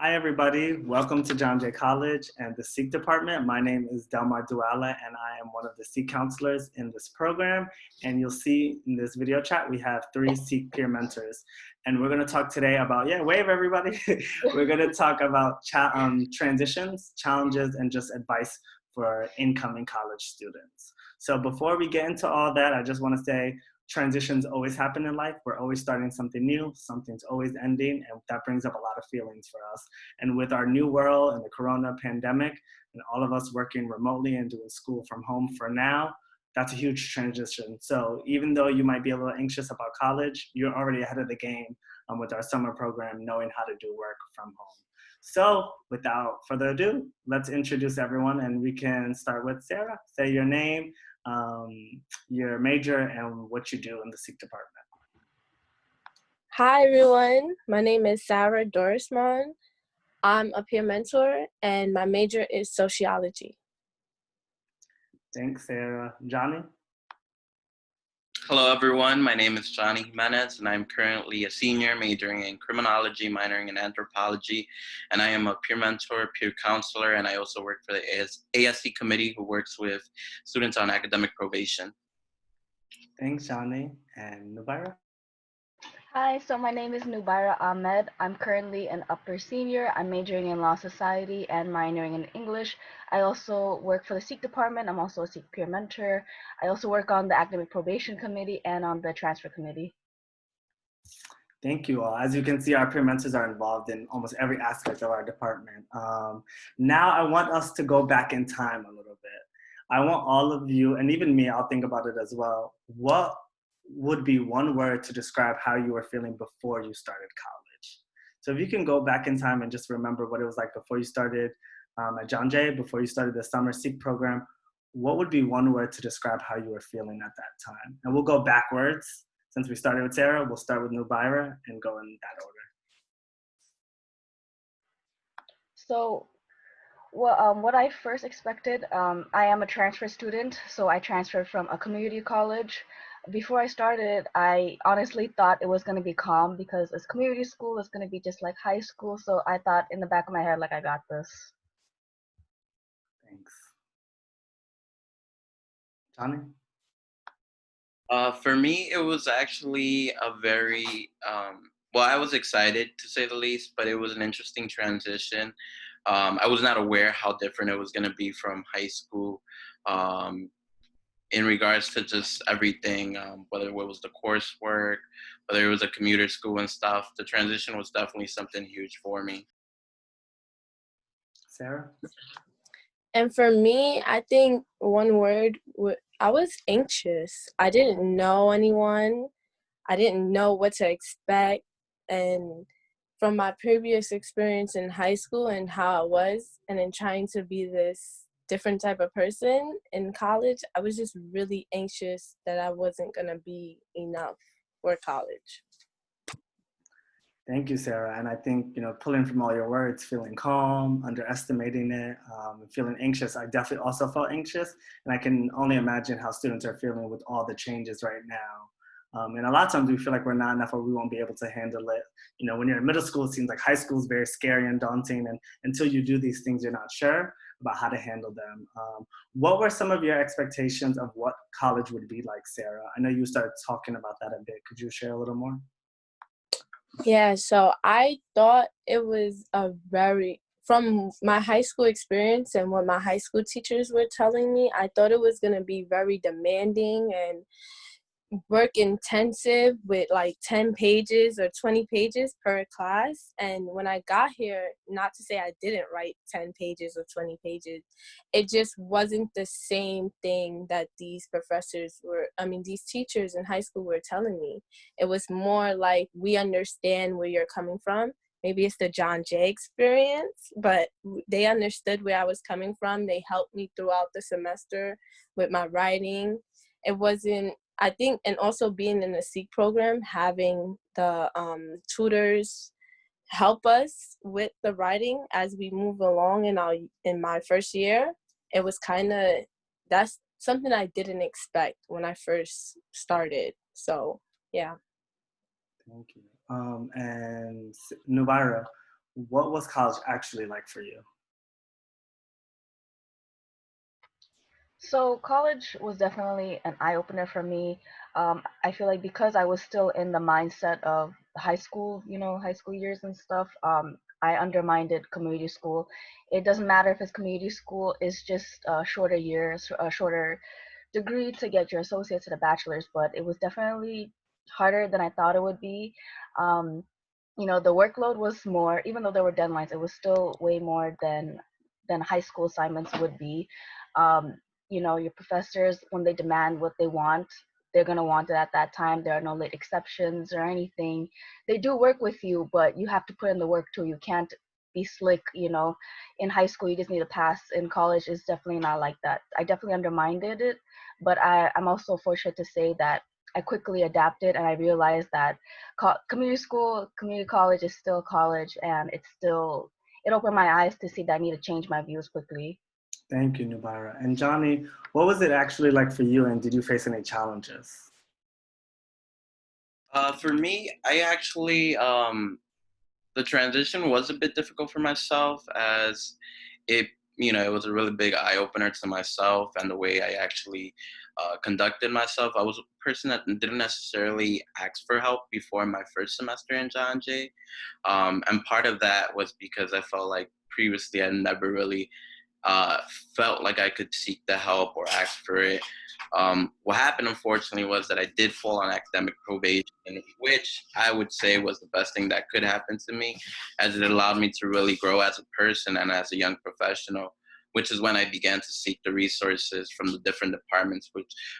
Hi, everybody. Welcome to John Jay College and the Sikh Department. My name is Delmar and I am one of the Sikh counselors in this program. And you'll see in this video chat, we have 3 Sikh peer mentors. And we're going to talk today about, wave everybody. We're going to talk about transitions, challenges, and just advice for incoming college students. So before we get into all that, I just want to say, transitions always happen in life. We're always starting something new, something's always ending, and that brings up a lot of feelings for us. And with our new world and the corona pandemic, and all of us working remotely and doing school from home for now, that's a huge transition. So even though you might be a little anxious about college, you're already ahead of the game with our summer program, knowing how to do work from home. So without further ado, let's introduce everyone, and we can start with Sarah. Say your name, your major, and what you do in the Sikh department. Hi everyone, my name is Sarah Dorisman. I'm a peer mentor and my major is sociology. Thanks, Sarah. Johnny? Hello everyone, my name is Johnny Jimenez and I'm currently a senior majoring in criminology, minoring in anthropology, and I am a peer mentor, peer counselor, and I also work for the ASC committee who works with students on academic probation. Thanks, Johnny. And Nubaira? Hi, so my name is Nubaira Ahmed. I'm currently an upper senior. I'm majoring in law society and minoring in English. I also work for the Sikh department. I'm also a Sikh peer mentor. I also work on the academic probation committee and on the transfer committee. Thank you all. As you can see, our peer mentors are involved in almost every aspect of our department. Now I want us to go back in time a little bit. I want all of you, and even me, I'll think about it as well. What would be one word to describe how you were feeling before you started college? So if you can go back in time and just remember what it was like before you started at John Jay, before you started the summer Sikh program, what would be one word to describe how you were feeling at that time? And we'll go backwards. Since we started with Sarah, we'll start with Nubaira and go in that order. So what I first expected, I am a transfer student, so I transferred from a community college. Before I started, I honestly thought it was going to be calm because as community school, it's going to be just like high school. So I thought in the back of my head, like, I got this. Thanks. Johnny? For me, it was actually a very, I was excited to say the least, but it was an interesting transition. I was not aware how different it was going to be from high school in regards to just everything, whether it was the coursework, whether it was a commuter school and stuff. The transition was definitely something huge for me. Sarah? And for me, I think one word, I was anxious. I didn't know anyone. I didn't know what to expect. And from my previous experience in high school and how I was, and in trying to be this different type of person in college, I was just really anxious that I wasn't going to be enough for college. Thank you, Sarah. And I think, pulling from all your words, feeling calm, underestimating it, feeling anxious, I definitely also felt anxious. And I can only imagine how students are feeling with all the changes right now. And a lot of times we feel like we're not enough or we won't be able to handle it. When you're in middle school, it seems like high school is very scary and daunting. And until you do these things, you're not sure about how to handle them. What were some of your expectations of what college would be like, Sarah? I know you started talking about that a bit. Could you share a little more? Yeah, so I thought it was from my high school experience and what my high school teachers were telling me, I thought it was going to be very demanding and work intensive with like 10 pages or 20 pages per class. And when I got here, not to say I didn't write 10 pages or 20 pages, it just wasn't the same thing that these teachers in high school were telling me. It was more like, we understand where you're coming from. Maybe it's the John Jay experience, but they understood where I was coming from. They helped me throughout the semester with my writing. It wasn't, I think, and also being in the Sikh program, having the tutors help us with the writing as we move along in my first year, it was that's something I didn't expect when I first started. So, yeah. Thank you. And Nubaira, what was college actually like for you? So college was definitely an eye opener for me. I feel like because I was still in the mindset of high school, high school years and stuff, I undermined community school. It doesn't matter if it's community school; it's just shorter years, a shorter degree to get your associates and a bachelor's. But it was definitely harder than I thought it would be. Um, the workload was more, even though there were deadlines, it was still way more than high school assignments would be. Um, your professors, when they demand what they want, they're going to want it at that time. There are no late exceptions or anything. They do work with you, but you have to put in the work too. You can't be slick. In high school you just need to pass. In college it's definitely not like that. I definitely undermined it, but I'm also fortunate to say that I quickly adapted, and I realized that community school, community college is still college, and it opened my eyes to see that I need to change my views quickly. Thank you, Nubaira. And Johnny, what was it actually like for you, and did you face any challenges? For me, I actually the transition was a bit difficult for myself as it it was a really big eye opener to myself and the way I actually conducted myself. I was a person that didn't necessarily ask for help before my first semester in John Jay, and part of that was because I felt like previously I never really uh, felt like I could seek the help or ask for it. What happened, unfortunately, was that I did fall on academic probation, which I would say was the best thing that could happen to me, as it allowed me to really grow as a person and as a young professional. Which is when I began to seek the resources from the different departments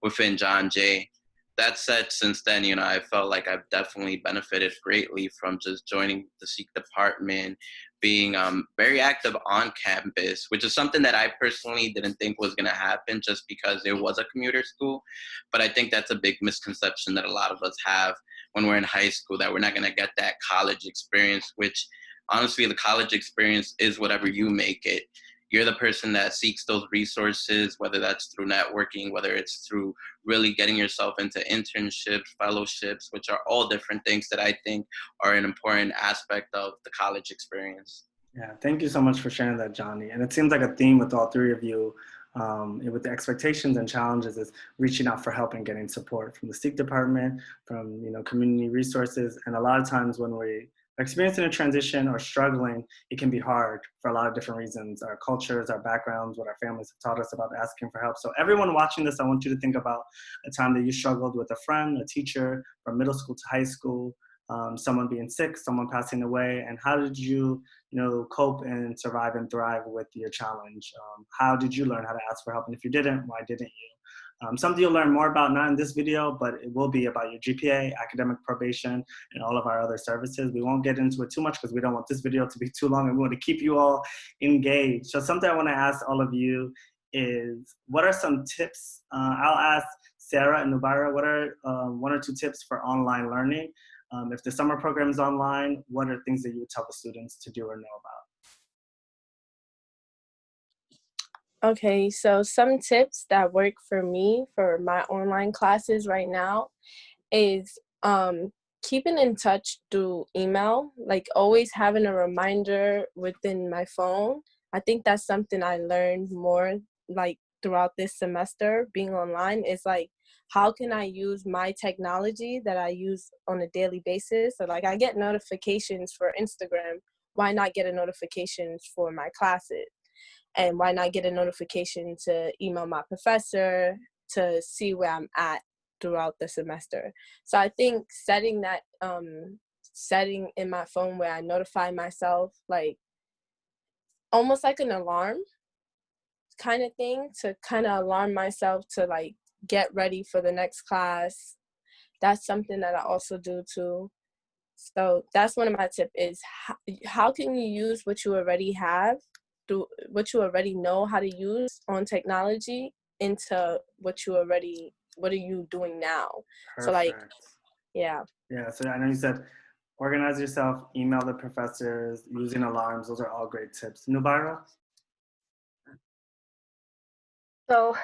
within John Jay. That said, since then, I felt like I've definitely benefited greatly from just joining the Seek department, being very active on campus, which is something that I personally didn't think was going to happen just because it was a commuter school. But I think that's a big misconception that a lot of us have when we're in high school, that we're not going to get that college experience, which honestly, the college experience is whatever you make it. You're the person that seeks those resources, whether that's through networking, whether it's through really getting yourself into internships, fellowships, which are all different things that I think are an important aspect of the college experience. Yeah, thank you so much for sharing that, Johnny. And it seems like a theme with all three of you, with the expectations and challenges, is reaching out for help and getting support from the SEEK department, from community resources. And a lot of times when we are experiencing a transition or struggling, it can be hard for a lot of different reasons: our cultures, our backgrounds, what our families have taught us about asking for help. So everyone watching this, I want you to think about a time that you struggled with a friend, a teacher, from middle school to high school, someone being sick, someone passing away, and how did you cope and survive and thrive with your challenge? How did you learn how to ask for help? And if you didn't, why didn't you? Something you'll learn more about, not in this video, but it will be about your GPA, academic probation, and all of our other services. We won't get into it too much because we don't want this video to be too long, and we want to keep you all engaged. So something I want to ask all of you is, what are some tips? I'll ask Sarah and Nubaira, what are one or two tips for online learning? If the summer program is online, what are things that you would tell the students to do or know about? Okay, so some tips that work for me for my online classes right now is keeping in touch through email, like always having a reminder within my phone. I think that's something I learned more like throughout this semester being online, is like, how can I use my technology that I use on a daily basis? So like I get notifications for Instagram, why not get a notifications for my classes? And why not get a notification to email my professor to see where I'm at throughout the semester? So I think setting that setting in my phone where I notify myself, like almost like an alarm kind of thing, to kind of alarm myself to like get ready for the next class. That's something that I also do too. So that's one of my tips is how can you use what you already have, do what you already know how to use on technology into what are you doing now? So like, Perfect. yeah. Yeah, so I know you said organize yourself, email the professors, using alarms. Those are all great tips. Nubaira? So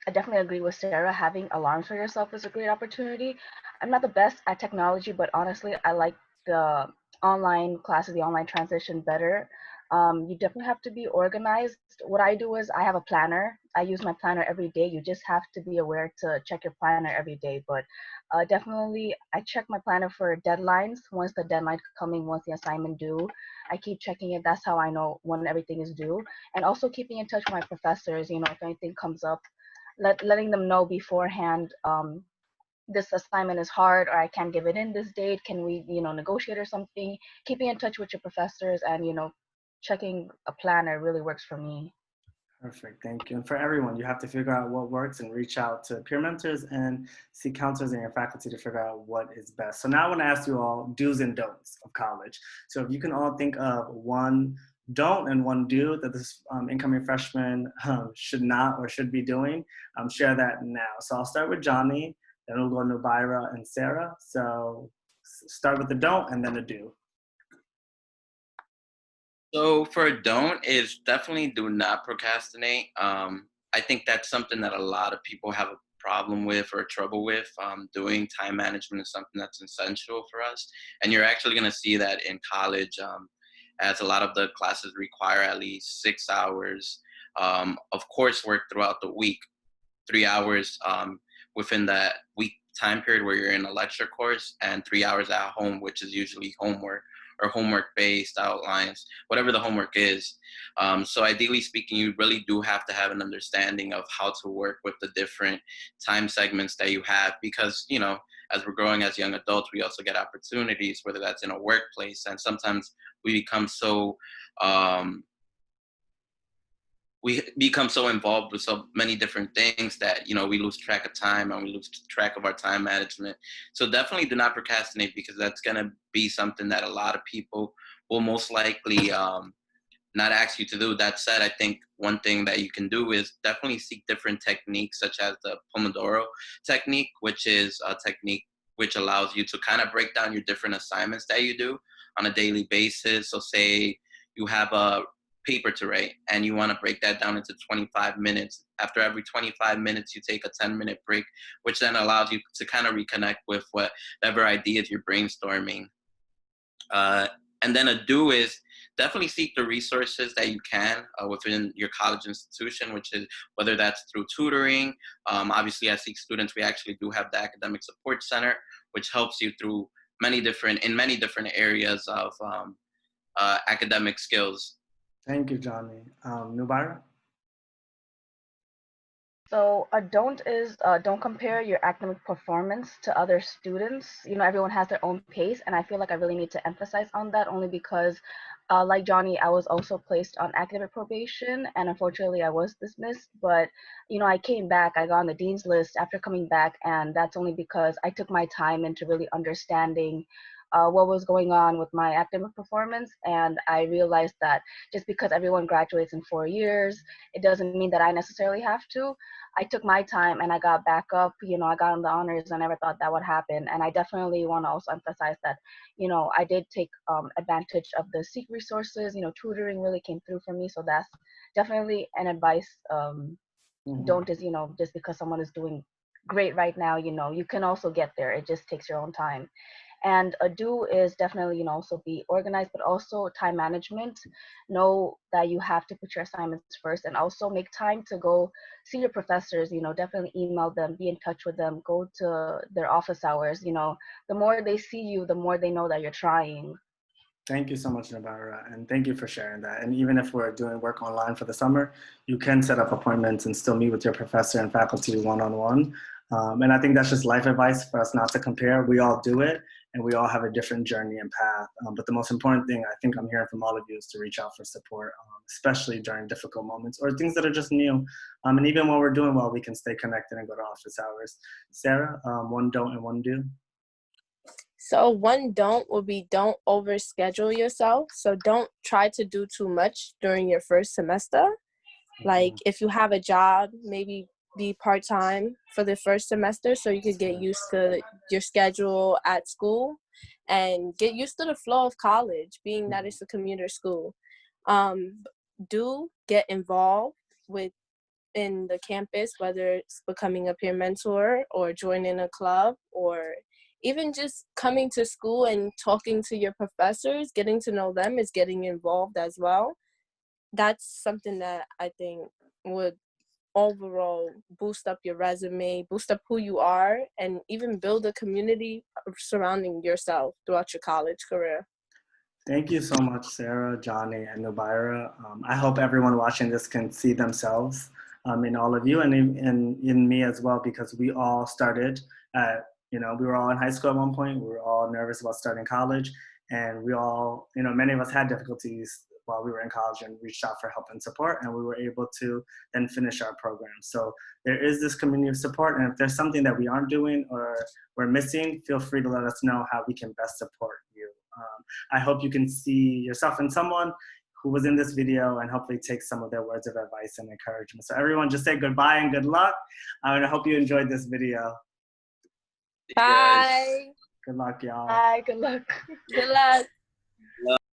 I definitely agree with Sarah. Having alarms for yourself is a great opportunity. I'm not the best at technology, but honestly, I like the online classes, the online transition better. You definitely have to be organized. What I do is I have a planner. I use my planner every day. You just have to be aware to check your planner every day. But definitely, I check my planner for deadlines. Once the deadline coming, once the assignment due, I keep checking it. That's how I know when everything is due. And also keeping in touch with my professors. If anything comes up, letting them know beforehand. This assignment is hard, or I can't give it in this date. Can we, negotiate or something? Keeping in touch with your professors and, checking a planner really works for me. Perfect, thank you. And for everyone, you have to figure out what works and reach out to peer mentors and see counselors and your faculty to figure out what is best. So now I want to ask you all do's and don'ts of college. So if you can all think of one don't and one do that this incoming freshman should not or should be doing, share that now. So I'll start with Johnny, then we'll go to Nubira and Sarah. So start with the don't and then the do. So for a don't is definitely do not procrastinate. I think that's something that a lot of people have a problem with or trouble with. Doing time management is something that's essential for us, and you're actually going to see that in college, as a lot of the classes require at least 6 hours of coursework throughout the week. 3 hours within that week time period where you're in a lecture course, and 3 hours at home, which is usually homework or homework based outlines, whatever the homework is. So ideally speaking, you really do have to have an understanding of how to work with the different time segments that you have, because, as we're growing as young adults, we also get opportunities, whether that's in a workplace, and sometimes we become so um, we become so involved with so many different things that we lose track of time, and we lose track of our time management. So definitely do not procrastinate, because that's going to be something that a lot of people will most likely not ask you to do. That said, I think one thing that you can do is definitely seek different techniques, such as the Pomodoro technique, which is a technique which allows you to kind of break down your different assignments that you do on a daily basis. So say you have a paper to write and you want to break that down into 25 minutes. After every 25 minutes, you take a 10-minute break, which then allows you to kind of reconnect with whatever ideas you're brainstorming. And then a do is definitely seek the resources that you can within your college institution, which is whether that's through tutoring. Obviously, as Seek students, we actually do have the Academic Support Center, which helps you through many different areas of academic skills. Thank you, Johnny. Nubira? So a don't is don't compare your academic performance to other students. Everyone has their own pace, and I feel like I really need to emphasize on that, only because, like Johnny, I was also placed on academic probation, and unfortunately, I was dismissed. But I came back. I got on the dean's list after coming back, and that's only because I took my time into really understanding what was going on with my academic performance, and I realized that just because everyone graduates in 4 years, it doesn't mean that I necessarily have to. I took my time and I got back up. I got on the honors. I never thought that would happen. And I definitely want to also emphasize that, I did take advantage of the Seek resources. Tutoring really came through for me. So that's definitely an advice. Don't just, just because someone is doing great right now, you can also get there. It just takes your own time. And a do is definitely, also be organized, but also time management. Know that you have to put your assignments first, and also make time to go see your professors. Definitely email them, be in touch with them, go to their office hours. The more they see you, the more they know that you're trying. Thank you so much, Nubira, and thank you for sharing that. And even if we're doing work online for the summer, you can set up appointments and still meet with your professor and faculty one-on-one. And I think that's just life advice for us not to compare. We all do it, and we all have a different journey and path. But the most important thing I think I'm hearing from all of you is to reach out for support, especially during difficult moments or things that are just new. And even when we're doing well, we can stay connected and go to office hours. Sarah, one don't and one do? So one don't would be don't overschedule yourself. So don't try to do too much during your first semester. Like if you have a job, maybe be part-time for the first semester so you could get used to your schedule at school and get used to the flow of college, being that it's a commuter school. Do get involved in the campus, whether it's becoming a peer mentor or joining a club or even just coming to school and talking to your professors, getting to know them is getting involved as well. That's something that I think would overall boost up your resume, boost up who you are, and even build a community surrounding yourself throughout your college career. Thank you so much, Sarah, Johnny, and Nubaira. I hope everyone watching this can see themselves in all of you and in me as well, because we all started at, we were all in high school at one point. We were all nervous about starting college, and we all, many of us had difficulties while we were in college and reached out for help and support, and we were able to then finish our program. So there is this community of support, and if there's something that we aren't doing or we're missing, feel free to let us know how we can best support you. I hope you can see yourself in someone who was in this video and hopefully take some of their words of advice and encouragement. So everyone just say goodbye and good luck. And I hope you enjoyed this video. Bye. Good luck, y'all. Bye, good luck. Good luck.